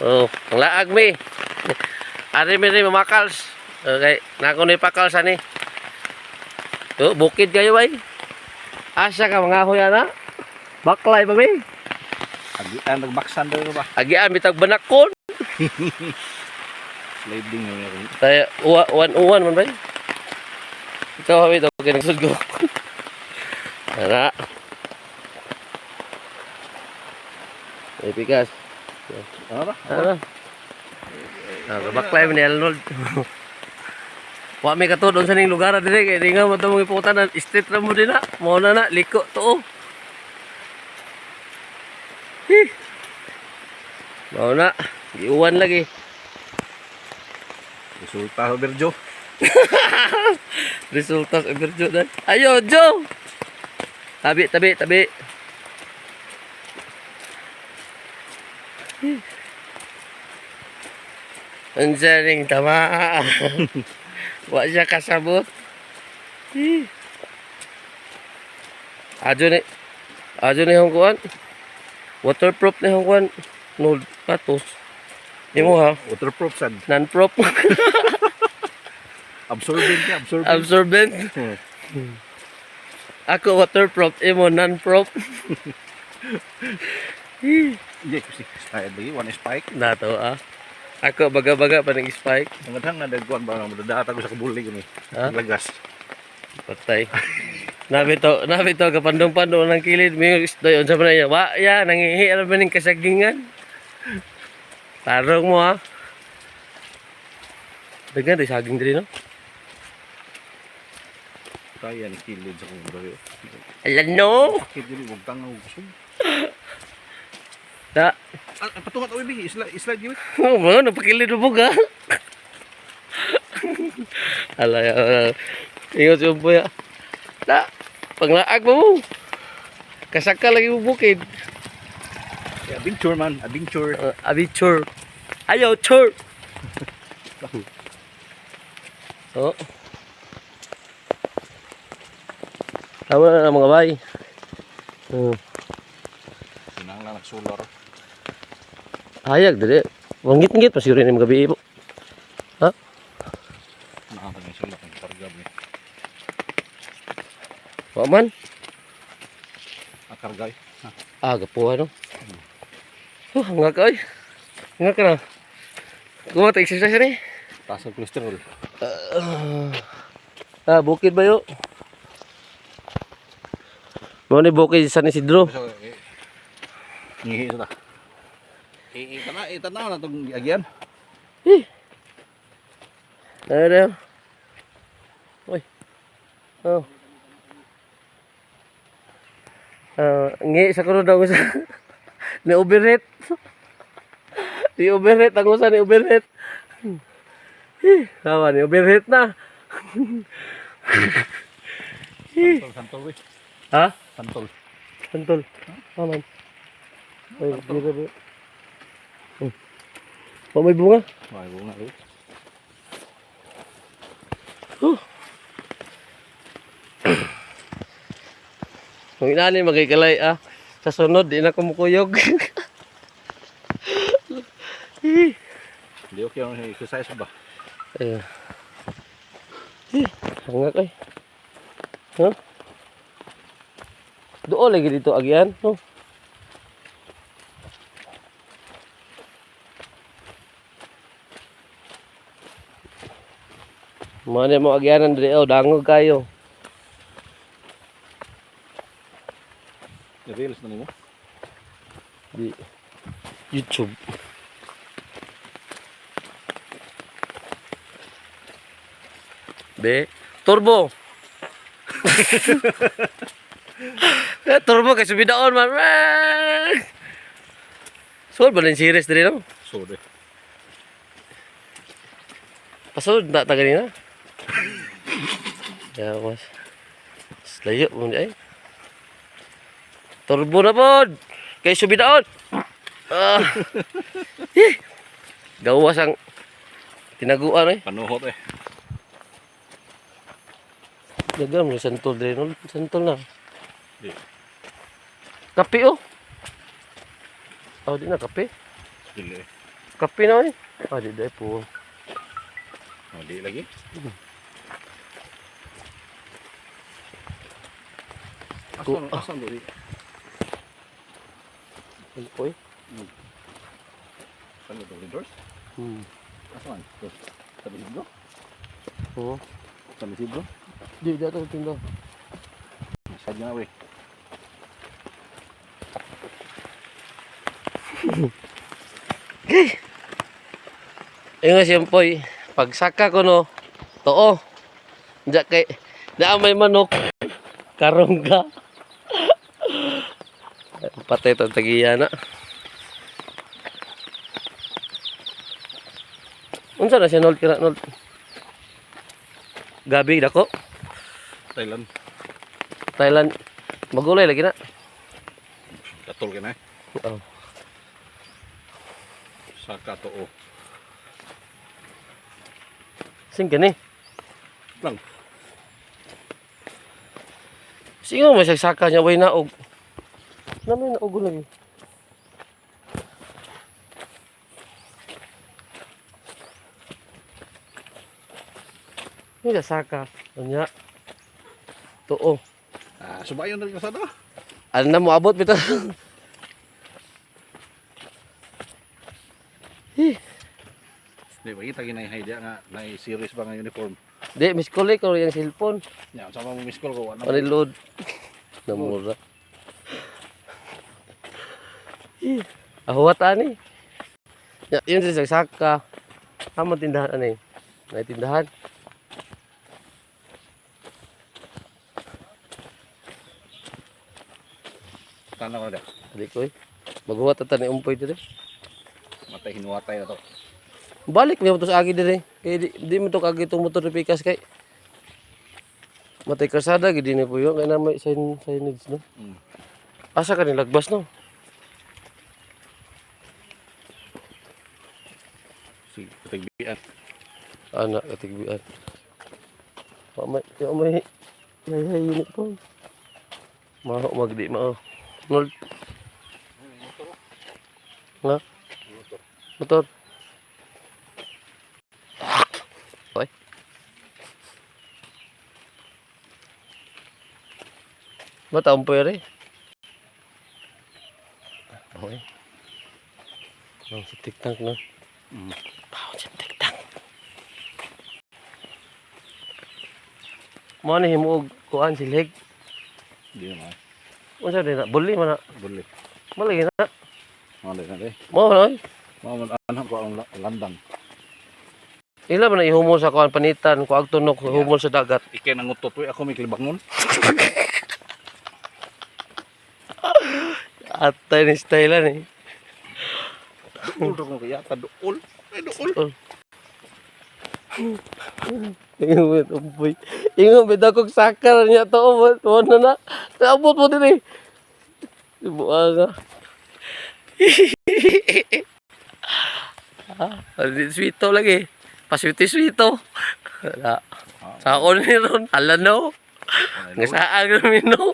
Oh, ang laag mi. Ari mi rin mamakals. Okay, nako ni pakals ani. Oh, bukid kayo bay. Asa ka mga hoy ana? Baklay pa mi. Agian nagbaksan daw ba? Agian bitag banakon. Sliding na yun. Tayo uwan man bay. Ikaw hawi daw kay nagsudgo. Ana. Pikas. Ano ba? Ano? Baklay ni Arnold. Wa may katudon sa ning lugar dire kay di nga mo mong iputan street ra mo din na. Mo na liko to. Mau na, iuwan lagi. Resulta sa Berjo. Resulta sa Berjo dan. Ayo, Jo. Tabi. Anjaring tama. Wa siya kasabot. Ajo ni hong kuan. Waterproof ni hong kuan. No patos. Imo ha. Waterproof sad. Non-proof. Absorbent ka, absorbent. Absorbent. Ako waterproof, imo non-proof. Hindi kasi style lagi one spike. Nato Ako baga-baga pa ng spike. Ang adhang na dagkuan ba nga madadaata ko sa kabuli kami. Ha? Lagas. Patay. Nabito kapandong-pandong ng kilid mi isda yon sa manaya. Wa ya nangihi alam ning kasagingan. Tarong mo ha. Dagan di saging diri no. Kaya ni kilid sa kong bro. Alam no. Kilid wag kang usog. Da. Patungat oy bi slide gyud. Oh, mo napakilid mo ga. Alay. Ingat yung boy. Da. Panglaag mo. Kasaka lagi mo bukid. Adventure man, adventure. Abitur. Ayo, tur. Oh. Tama na mga bay. Sinang lang nagsolar. Hayag dili. Wangit-ngit pa siguro ni mga gabi. Ha? Nakaka ng solar ng karga mo. Wa man. Kargay. Gapuha no. Nga ka oy. Nga ka na. Kuha ta exercise ni. Taas ang cholesterol. Bukid ba yo? Mo ni bukid sa ni Sidro. Ngihi sa ta. Itanaw na itong agyan. Ano? Uy. Oh. Ngi sa kuno daw sa ni overhead. Ni overhead ang usa ni overhead. Tawa ni overhead na. Santol. Ha? Santol. Santol. Aman. Ay, dito ba? May bunga. May bunga. Kung inani magikalay sa sunod di na kumukuyog. Hindi okay ang exercise ba? Ayun. Hangak ay. Huh? Doon lagi dito agyan, no? Mana mo agyanan diri dangog kayo. Reels na nimo? Di YouTube. Turbo. Turbo kay subidaon man. Sol ba series diri no? Sode. Pasod na ta ganina. Ya mas. Layo mo ay. Turbo na pod. Kay subidaon. Gawas ang tinaguan eh. Panuhot eh. Dagam ni santol diri no. Santol na. Di. Kape oh. Oh, di na kape. Dili. Kape na eh. Ah, di dahil po. Oh, di lagi. Asan dili? Ano po eh? Saan ito? Doors? Asan? Sa libro? Oo. Sa libro? Di, dito tindahan. Sadya na, weh. Yung nga siyempoy, pagsaka ko no, too. Diyan kay, daan may manok, karongga. Patay itong tagiya na. Unsa na siya nol kira nol? Gabi dako. Thailand. Thailand. Magulay lagi na. Katol ka na. Oh. Saka to, oh. Sing gani. Lang. Singo mo siya saka niya way naog. Namay naog lagi. Ini saka. Nya. Tuo. Ah, subayon na rin kasada. Ano na mo abot bitaw. Di ba kita ginay idea nga na series ba nga uniform. Di miss call ko yung cellphone. Ya, sama mo miss call ko ano. Reload. Namura. Ahuwat ani. Ya, yun sa saka. Amo tindahan ani. May tindahan. Tanaw na da. Di ko eh. Maghuwat ata ni umpoy dire. Matay hinuwatay na to. Balik niya mo to sa agi dire. Kay di mo to kagi itong motor ni Pikas kay. Matay karsada gid ni po yun. Kaya na may signage no. Asa ka nilagbas no? Sige, katigbian. Anak katigbian. May yay unit po. Maho magdi mao. Nol. Nga? Motor. Oy. Mata ang pwere. Oy. Ang si tiktank na. Pao si tiktank. Mo ni himuog kuan silig. Di na. Unsa din na? Buli man na. Buli. Malagi na. Mali na de. Mo noy. Maman anak ko ang landang. Ila man na ihumol sa kuan panitan ko agtunok humol sa dagat. Ikay nang utot we ako may kilibangon. Atay ni style ni. Duol ra ko kaya ta duol. Ay duol. Ingon umpoy. Ingon beda kog sakar niya to mo na. Abot mo din eh. Buanga. Sweeto lagi. Paswiti-sweeto. Saon ni ron. Ala no. Nga saan kami no.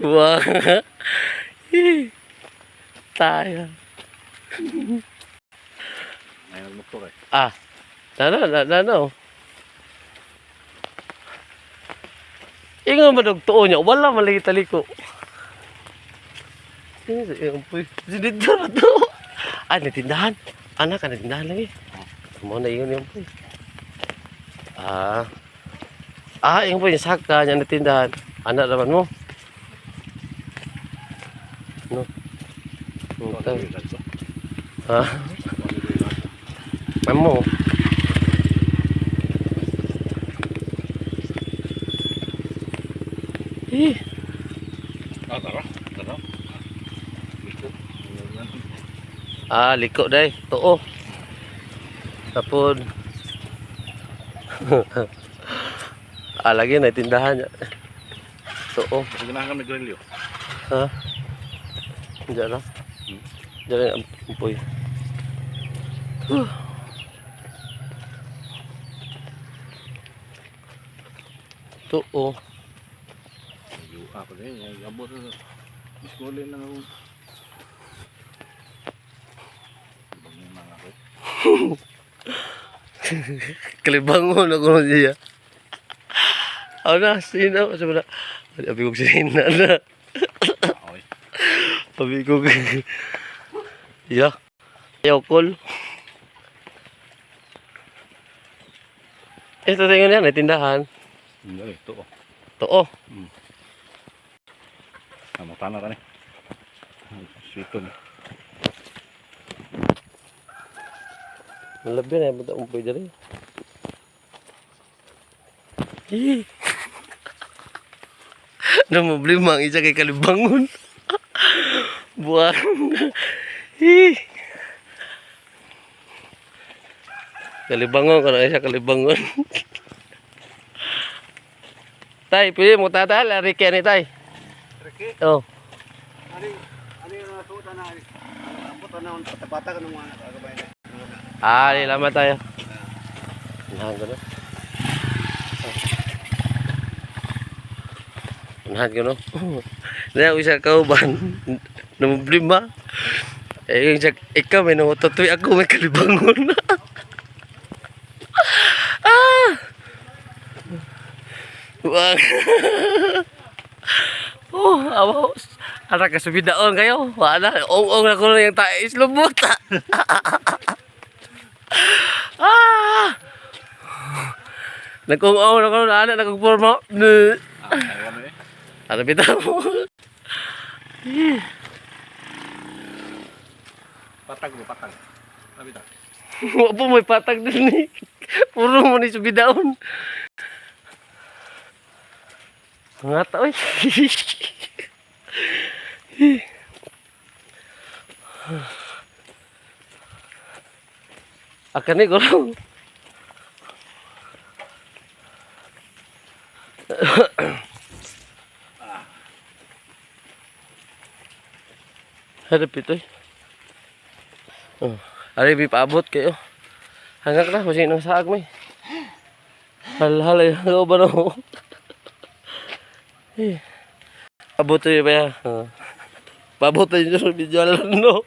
Buanga. Tayo. Ay nagmotor eh. No. Ingon man og tuo niya, wala man lagi taliko. Si dito na to. Ah, natindahan. Anak, natindahan lagi. Mo na ingon yung po. Yung po yung saka niya natindahan. Anak naman mo. No. Ha? Amo. Tara. Liko day. Tuo. Tapon. Lagi na tindahan niya. Tuo. Ganahan kami grilyo. Ha? Diyan lang. Diyan lang ang umpoy. Tuo. Ako din, abot na. Iskulin lang ako. Ibang mga ako. Kalibangon ako niya. Ako na, sino? Sabi na, sabi ko sina na. Oy. Sabi ko, yeah. Ayaw call. Ito tingnan yan, may tindahan. Hindi, ito oh. Oo. Mutana ka ni. Sweeton. Malabi na, buta umpoy dali. Ih. Problema ang isa kay kalibangon. Buwan. Ih. Kalibangon, kana isa kalibangon. Tay, pili mo tata, lari kaya ni tay. Riki, Oh. ano yung natuta na? Abot na ang bata ka ng mga kagabay na. Ah, lama tayo. Unahan ko na. Unahan ko no. Na isa kauban. Problema. Eh, ikaw may nangutotoy ako may kalibangon. Ah! Wag. Oh, awas. Ara ka subidaon kayo. Wala, ong na ko yung tais lubot. Ah! Nagkung-ong na ko na anak nagkung-forma. Ano eh? Ano bitaw mo? Patag mo, patag. Sabi ta. Wa po may patag din ni. Puro mo ni subidaon. Nga ta oy. Akan ni gulong. Harap ito eh. Oh, ari bi paabot kayo. Hangak na kasi nang saag may. Hal-hal ay ba no? Eh. Paabot to ba ya? Paabot tayo sa video no.